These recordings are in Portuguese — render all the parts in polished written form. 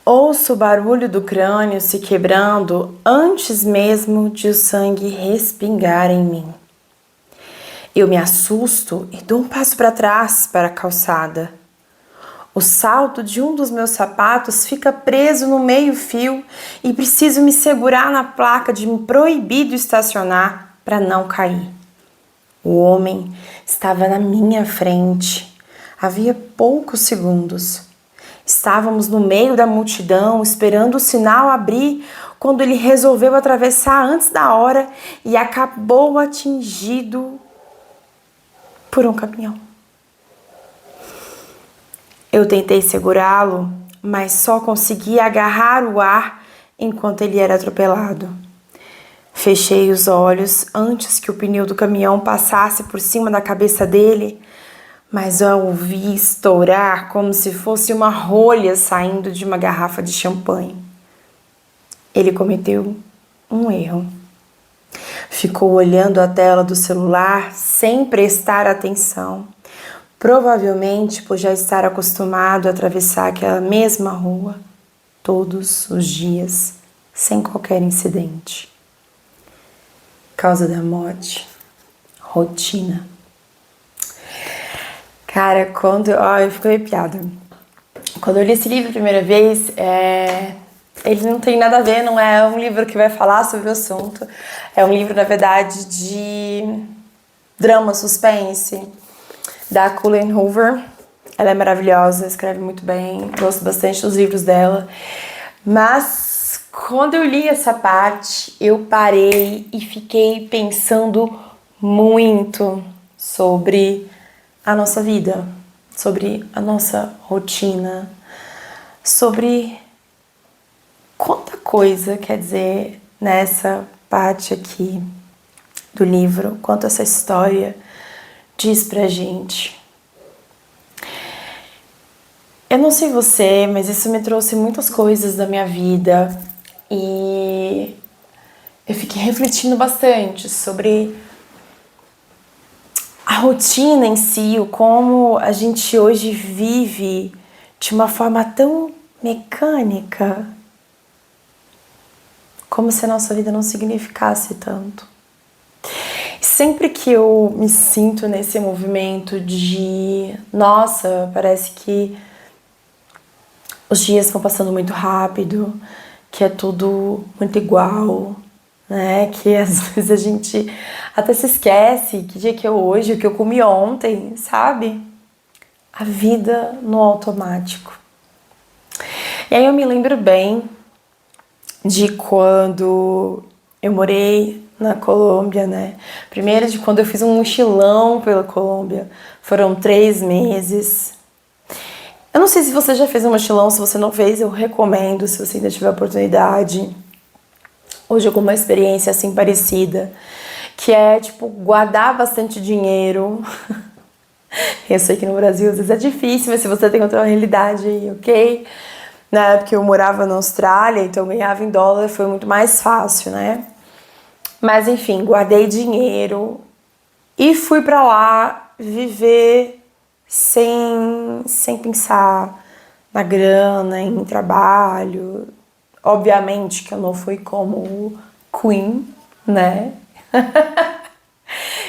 Ouço o barulho do crânio se quebrando antes mesmo de o sangue respingar em mim. Eu me assusto e dou um passo para trás para a calçada. O salto de um dos meus sapatos fica preso no meio-fio e preciso me segurar na placa de proibido estacionar para não cair. O homem estava na minha frente. Havia poucos segundos. Estávamos no meio da multidão, esperando o sinal abrir, quando ele resolveu atravessar antes da hora e acabou atingido por um caminhão. Eu tentei segurá-lo, mas só consegui agarrar o ar enquanto ele era atropelado. Fechei os olhos antes que o pneu do caminhão passasse por cima da cabeça dele, mas eu ouvi estourar como se fosse uma rolha saindo de uma garrafa de champanhe. Ele cometeu um erro. Ficou olhando a tela do celular sem prestar atenção, provavelmente por já estar acostumado a atravessar aquela mesma rua todos os dias, sem qualquer incidente. Causa da morte, rotina. Cara, eu fico arrepiada. Quando eu li esse livro a primeira vez, ele não tem nada a ver, não é um livro que vai falar sobre o assunto. É um livro, na verdade, de drama, suspense, da Colleen Hoover. Ela é maravilhosa, escreve muito bem, gosto bastante dos livros dela. Mas quando eu li essa parte, eu parei e fiquei pensando muito sobre a nossa vida, sobre a nossa rotina, sobre quanta coisa quer dizer nessa parte aqui do livro, quanto essa história diz pra gente. Eu não sei você, mas isso me trouxe muitas coisas da minha vida e eu fiquei refletindo bastante sobre a rotina em si, o como a gente hoje vive de uma forma tão mecânica, como se a nossa vida não significasse tanto. Sempre que eu me sinto nesse movimento de, nossa, parece que os dias vão passando muito rápido, que é tudo muito igual, né? Que às vezes a gente até se esquece que dia que é hoje, o que eu comi ontem, sabe? A vida no automático. E aí eu me lembro bem de quando eu morei na Colômbia, né? Primeiro de quando eu fiz um mochilão pela Colômbia. Foram 3 meses. Eu não sei se você já fez um mochilão, se você não fez, eu recomendo, se você ainda tiver a oportunidade. Hoje alguma experiência assim parecida, que é tipo guardar bastante dinheiro. Eu sei que no Brasil às vezes é difícil, mas se você tem outra realidade aí, ok? Na época eu morava na Austrália, então eu ganhava em dólar, foi muito mais fácil, né? Mas enfim, guardei dinheiro e fui pra lá viver sem pensar na grana, em trabalho. Obviamente que eu não fui como Queen, né?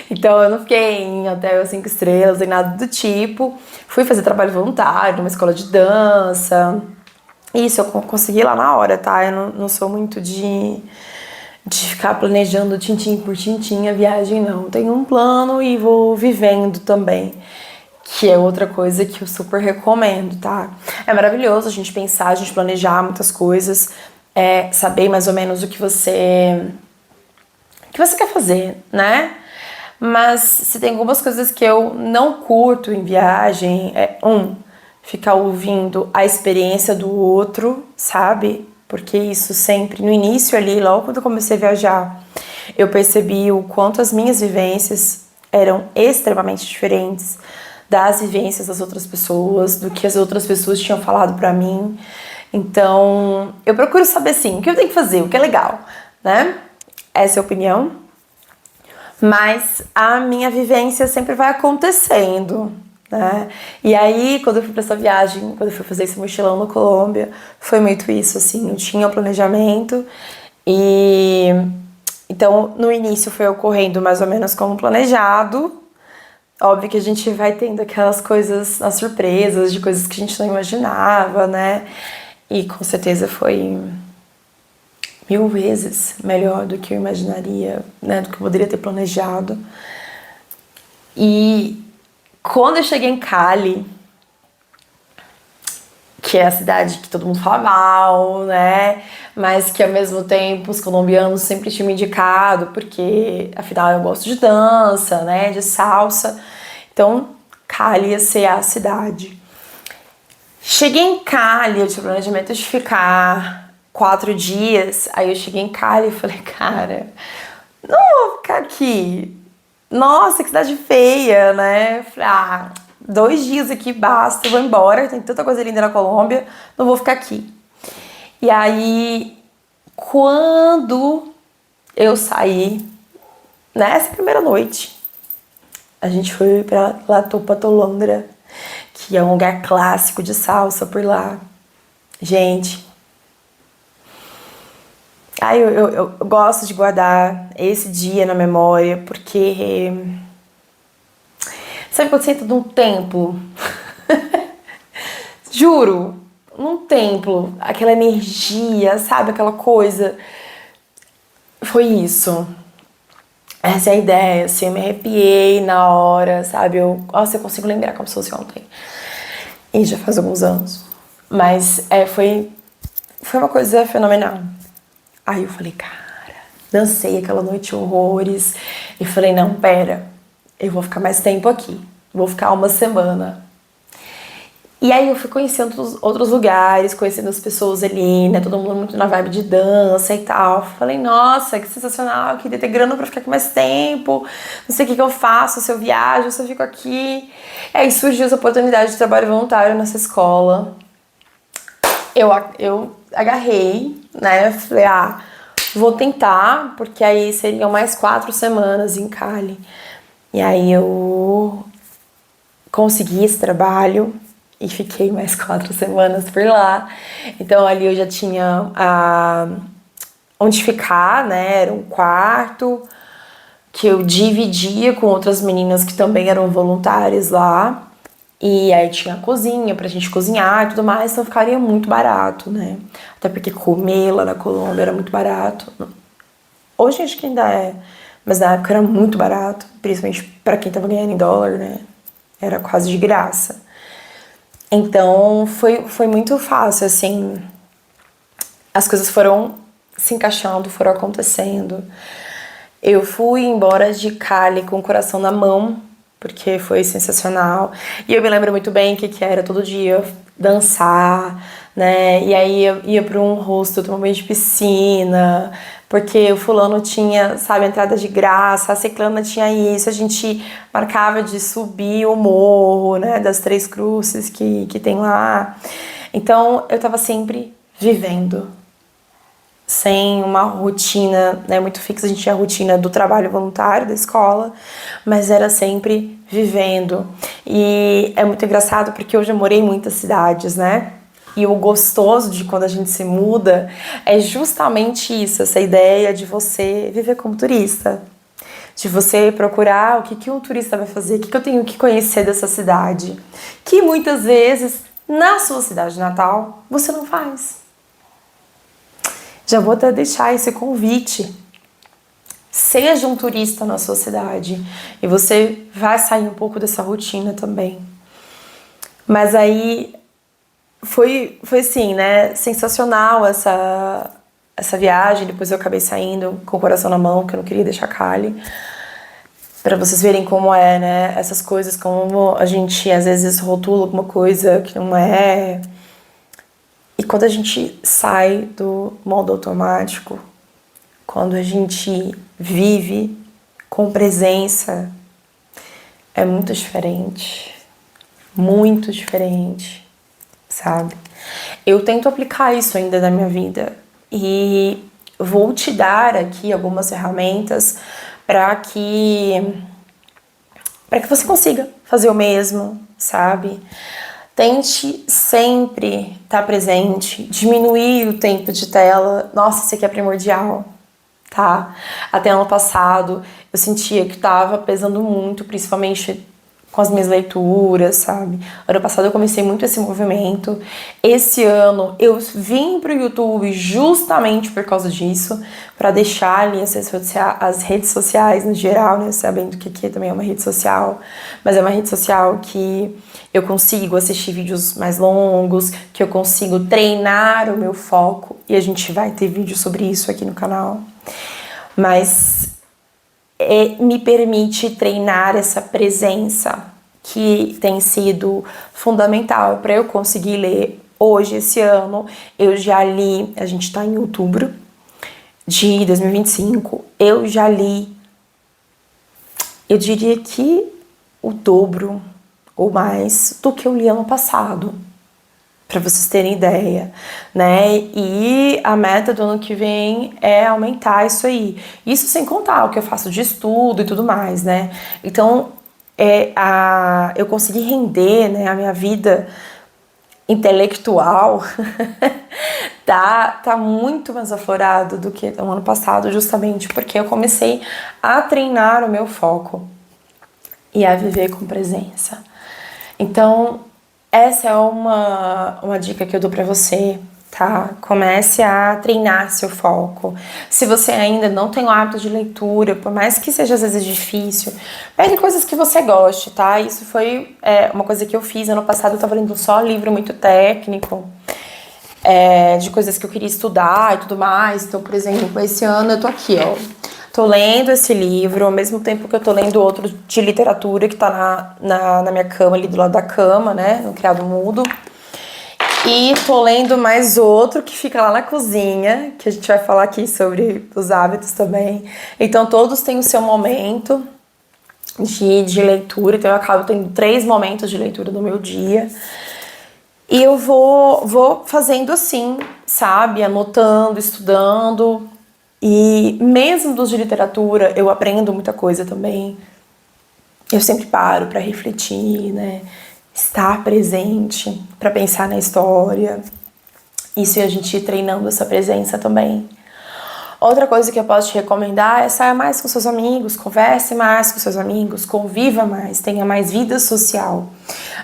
Então eu não fiquei em hotel 5 estrelas, nem nada do tipo. Fui fazer trabalho voluntário numa escola de dança. Isso eu consegui lá na hora, tá? Eu não sou muito de ficar planejando tintim por tintim a viagem, não. Tenho um plano e vou vivendo também, que é outra coisa que eu super recomendo, tá? É maravilhoso a gente pensar, a gente planejar muitas coisas, saber mais ou menos o que você quer fazer, né? Mas se tem algumas coisas que eu não curto em viagem, ficar ouvindo a experiência do outro, sabe? Porque isso sempre, no início ali, logo quando eu comecei a viajar, eu percebi o quanto as minhas vivências eram extremamente diferentes das vivências das outras pessoas, do que as outras pessoas tinham falado pra mim. Então, eu procuro saber, sim, o que eu tenho que fazer, o que é legal, né? Essa é a opinião. Mas a minha vivência sempre vai acontecendo, né? E aí, quando eu fui pra essa viagem, quando eu fui fazer esse mochilão na Colômbia, foi muito isso, assim, eu tinha um planejamento e... Então, no início foi ocorrendo mais ou menos como planejado. Óbvio que a gente vai tendo aquelas coisas, as surpresas de coisas que a gente não imaginava, né? E com certeza foi 1000 vezes melhor do que eu imaginaria, né? Do que eu poderia ter planejado. E quando eu cheguei em Cali, que é a cidade que todo mundo fala mal, né? Mas que ao mesmo tempo os colombianos sempre tinham me indicado, porque afinal eu gosto de dança, né? De salsa. Então, Cali ia ser a cidade. Cheguei em Cali, eu tinha o planejamento de ficar 4 dias. Aí eu cheguei em Cali e falei, cara, não vou ficar aqui. Nossa, que cidade feia, né? Falei, 2 dias aqui basta, eu vou embora. Tem tanta coisa linda na Colômbia, não vou ficar aqui. E aí, quando eu saí, nessa primeira noite, a gente foi pra La Topatolondra, que é um lugar clássico de salsa por lá. Gente, eu gosto de guardar esse dia na memória, porque sabe quando você entra num templo? Juro, num templo, aquela energia, sabe? Aquela coisa. Foi isso. Essa é a ideia, assim, eu me arrepiei na hora, sabe? Nossa, eu consigo lembrar como se fosse ontem. E já faz alguns anos. Mas foi uma coisa fenomenal. Aí eu falei, cara, dancei aquela noite horrores. E falei, não, pera, eu vou ficar mais tempo aqui. Vou ficar uma semana. E aí eu fui conhecendo outros lugares, conhecendo as pessoas ali, né? Todo mundo muito na vibe de dança e tal. Falei, nossa, que sensacional, queria ter grana pra ficar aqui mais tempo. Não sei o que eu faço, se eu viajo, se eu fico aqui. E aí surgiu essa oportunidade de trabalho voluntário nessa escola. Eu agarrei, né? Falei, vou tentar, porque aí seriam mais 4 semanas em Cali. E aí eu consegui esse trabalho e fiquei mais 4 semanas por lá. Então ali eu já tinha onde ficar, né? Era um quarto que eu dividia com outras meninas que também eram voluntárias lá. E aí tinha a cozinha pra gente cozinhar e tudo mais, então ficaria muito barato, né? Até porque comer lá na Colômbia era muito barato. Hoje acho que ainda é, mas na época era muito barato, principalmente pra quem tava ganhando em dólar, né? Era quase de graça. Então foi muito fácil, assim. As coisas foram se encaixando, foram acontecendo. Eu fui embora de Cali com o coração na mão, porque foi sensacional. E eu me lembro muito bem que era todo dia dançar, né? E aí eu ia para um hostel, tomar banho de piscina, porque o fulano tinha, sabe, entrada de graça, a ciclana tinha isso, a gente marcava de subir o morro, né, das Três Cruzes que tem lá. Então eu tava sempre vivendo, sem uma rotina, né, muito fixa. A gente tinha a rotina do trabalho voluntário da escola, mas era sempre vivendo. E é muito engraçado porque hoje eu morei em muitas cidades, né? E o gostoso de quando a gente se muda é justamente isso, essa ideia de você viver como turista. De você procurar o que um turista vai fazer, o que eu tenho que conhecer dessa cidade. Que muitas vezes, na sua cidade natal, você não faz. Já vou até deixar esse convite. Seja um turista na sua cidade e você vai sair um pouco dessa rotina também. Mas aí foi assim, né? Sensacional essa viagem. Depois eu acabei saindo com o coração na mão, porque eu não queria deixar Cali. Pra vocês verem como é, né? Essas coisas, como a gente às vezes rotula alguma coisa que não é. E quando a gente sai do modo automático, quando a gente vive com presença, é muito diferente, sabe? Eu tento aplicar isso ainda na minha vida e vou te dar aqui algumas ferramentas para que para que você consiga fazer o mesmo, sabe? Tente sempre estar presente, diminuir o tempo de tela. Nossa, isso aqui é primordial, tá? Até ano passado eu sentia que estava pesando muito, principalmente com as minhas leituras, sabe? Ano passado eu comecei muito esse movimento. Esse ano eu vim pro YouTube justamente por causa disso, para deixar ali as redes sociais no geral, né? Sabendo que aqui também é uma rede social, mas é uma rede social que eu consigo assistir vídeos mais longos, que eu consigo treinar o meu foco, e a gente vai ter vídeo sobre isso aqui no canal. Mas me permite treinar essa presença que tem sido fundamental para eu conseguir ler. Hoje, esse ano, eu já li, a gente está em outubro de 2025, eu já li, eu diria que o dobro ou mais do que eu li ano passado, para vocês terem ideia, né? E a meta do ano que vem é aumentar isso aí. Isso sem contar o que eu faço de estudo e tudo mais, né? Então, eu consegui render, né, a minha vida intelectual tá muito mais aflorado do que no ano passado, justamente porque eu comecei a treinar o meu foco e a viver com presença. Então, essa é uma dica que eu dou pra você, tá? Comece a treinar seu foco. Se você ainda não tem o hábito de leitura, por mais que seja às vezes difícil, pegue coisas que você goste, tá? Isso foi uma coisa que eu fiz ano passado. Eu tava lendo só livro muito técnico, de coisas que eu queria estudar e tudo mais. Então, por exemplo, esse ano eu tô aqui, ó. Tô lendo esse livro, ao mesmo tempo que eu tô lendo outro de literatura que tá na minha cama, ali do lado da cama, né, no criado mudo. E tô lendo mais outro que fica lá na cozinha, que a gente vai falar aqui sobre os hábitos também. Então todos têm o seu momento de leitura, então eu acabo tendo 3 momentos de leitura no meu dia. E eu vou fazendo assim, sabe, anotando, estudando. E mesmo dos de literatura, eu aprendo muita coisa também. Eu sempre paro para refletir, né? Estar presente, para pensar na história. Isso e a gente ir treinando essa presença também. Outra coisa que eu posso te recomendar é sair mais com seus amigos, converse mais com seus amigos, conviva mais, tenha mais vida social.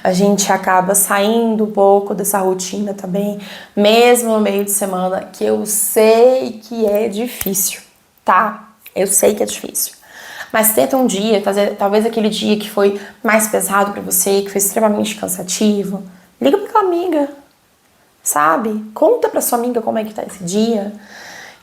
A gente acaba saindo um pouco dessa rotina também, mesmo no meio de semana, que eu sei que é difícil, tá? Eu sei que é difícil. Mas tenta um dia, talvez aquele dia que foi mais pesado pra você, que foi extremamente cansativo, liga pra aquela amiga, sabe? Conta pra sua amiga como é que tá esse dia.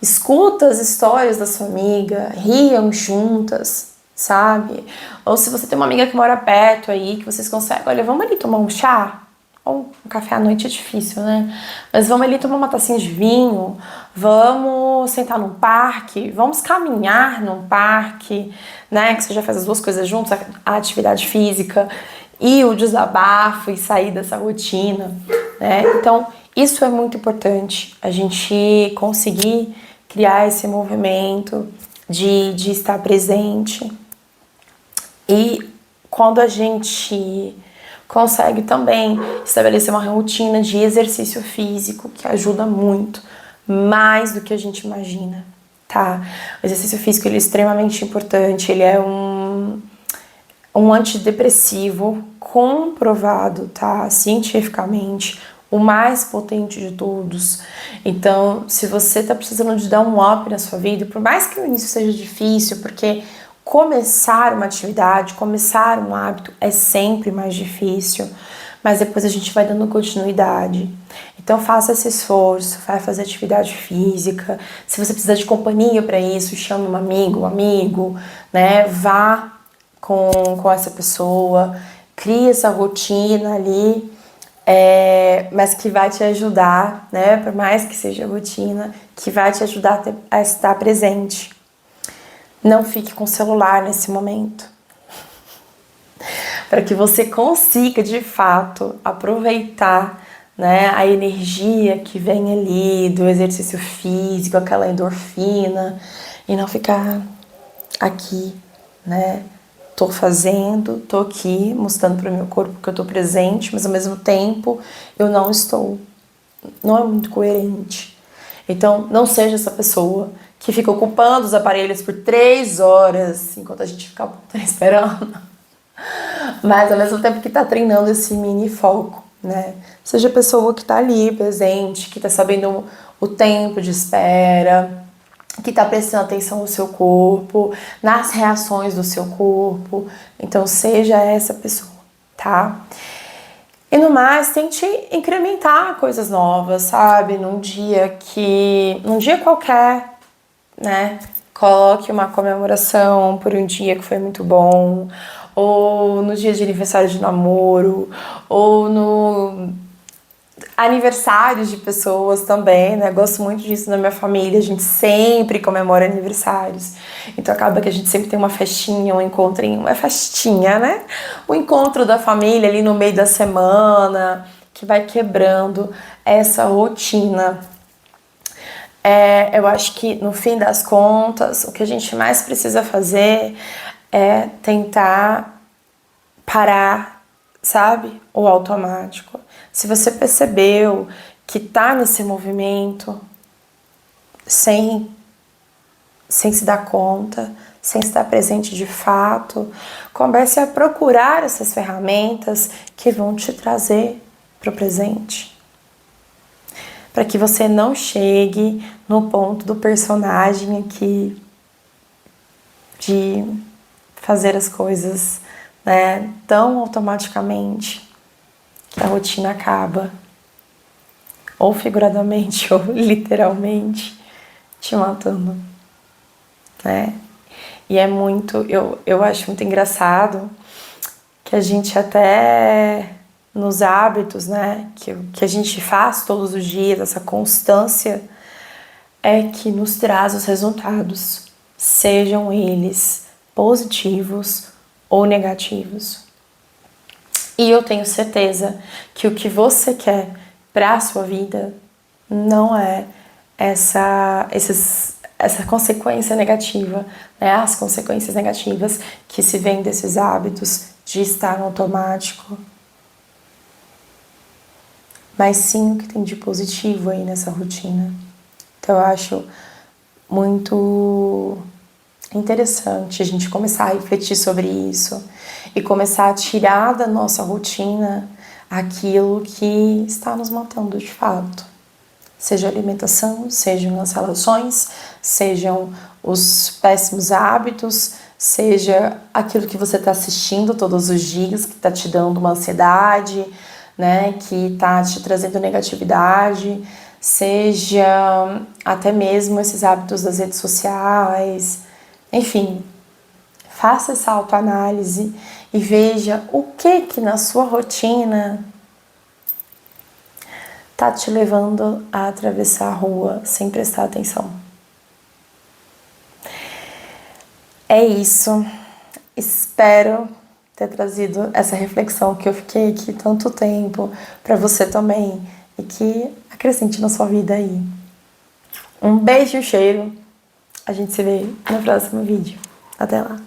Escuta as histórias da sua amiga, riam juntas, sabe? Ou se você tem uma amiga que mora perto aí, que vocês conseguem, olha, vamos ali tomar um chá? Ou um café à noite é difícil, né? Mas vamos ali tomar uma tacinha de vinho, vamos sentar num parque, vamos caminhar num parque, né? Que você já faz as duas coisas juntos, a atividade física e o desabafo e sair dessa rotina, né? Então, isso é muito importante, a gente conseguir criar esse movimento de estar presente. E quando a gente consegue também estabelecer uma rotina de exercício físico, que ajuda muito, mais do que a gente imagina, tá? O exercício físico, ele é extremamente importante, ele é um antidepressivo comprovado, tá? Cientificamente, o mais potente de todos. Então, se você tá precisando de dar um up na sua vida, por mais que o início seja difícil, porque começar uma atividade, começar um hábito é sempre mais difícil, mas depois a gente vai dando continuidade. Então faça esse esforço, vai fazer atividade física. Se você precisar de companhia para isso, chame um amigo, né? Vá com essa pessoa, crie essa rotina ali, mas que vai te ajudar, né? Por mais que seja rotina, que vai te ajudar a estar presente. Não fique com o celular nesse momento, para que você consiga, de fato, aproveitar, né, a energia que vem ali do exercício físico, aquela endorfina, e não ficar aqui, né, tô fazendo, tô aqui mostrando para o meu corpo que eu tô presente, mas ao mesmo tempo eu não estou. Não é muito coerente. Então, não seja essa pessoa que fica ocupando os aparelhos por 3 horas enquanto a gente fica esperando, mas ao mesmo tempo que tá treinando esse mini foco, né? Seja a pessoa que tá ali presente, que tá sabendo o tempo de espera, que tá prestando atenção no seu corpo, nas reações do seu corpo. Então, seja essa pessoa, tá? E no mais, tente incrementar coisas novas, sabe? Num dia qualquer, né? Coloque uma comemoração por um dia que foi muito bom, ou no dia de aniversário de namoro, ou no aniversários de pessoas também, né? Gosto muito disso na minha família, a gente sempre comemora aniversários. Então acaba que a gente sempre tem uma festinha, um encontrinho, uma festinha, né? O encontro da família ali no meio da semana, que vai quebrando essa rotina. Eu acho que no fim das contas, o que a gente mais precisa fazer é tentar parar, sabe? O automático. Se você percebeu que tá nesse movimento sem se dar conta, sem estar presente de fato, comece a procurar essas ferramentas que vão te trazer para o presente. Para que você não chegue no ponto do personagem aqui de fazer as coisas, né, tão automaticamente que a rotina acaba, ou figuradamente ou literalmente, te matando, né? E é muito, eu acho muito engraçado que a gente até nos hábitos, né, que a gente faz todos os dias, essa constância é que nos traz os resultados, sejam eles positivos ou negativos. E eu tenho certeza que o que você quer para a sua vida não é essa consequência negativa, né? As consequências negativas que se vêm desses hábitos de estar no automático. Mas sim o que tem de positivo aí nessa rotina. Então eu acho muito interessante a gente começar a refletir sobre isso e começar a tirar da nossa rotina aquilo que está nos matando de fato. Seja a alimentação, sejam as relações, sejam os péssimos hábitos, seja aquilo que você está assistindo todos os dias, que está te dando uma ansiedade, né, que está te trazendo negatividade, seja até mesmo esses hábitos das redes sociais. Enfim, faça essa autoanálise e veja o que na sua rotina tá te levando a atravessar a rua sem prestar atenção. É isso. Espero ter trazido essa reflexão que eu fiquei aqui tanto tempo para você também e que acrescente na sua vida aí. Um beijo e um cheiro. A gente se vê no próximo vídeo. Até lá!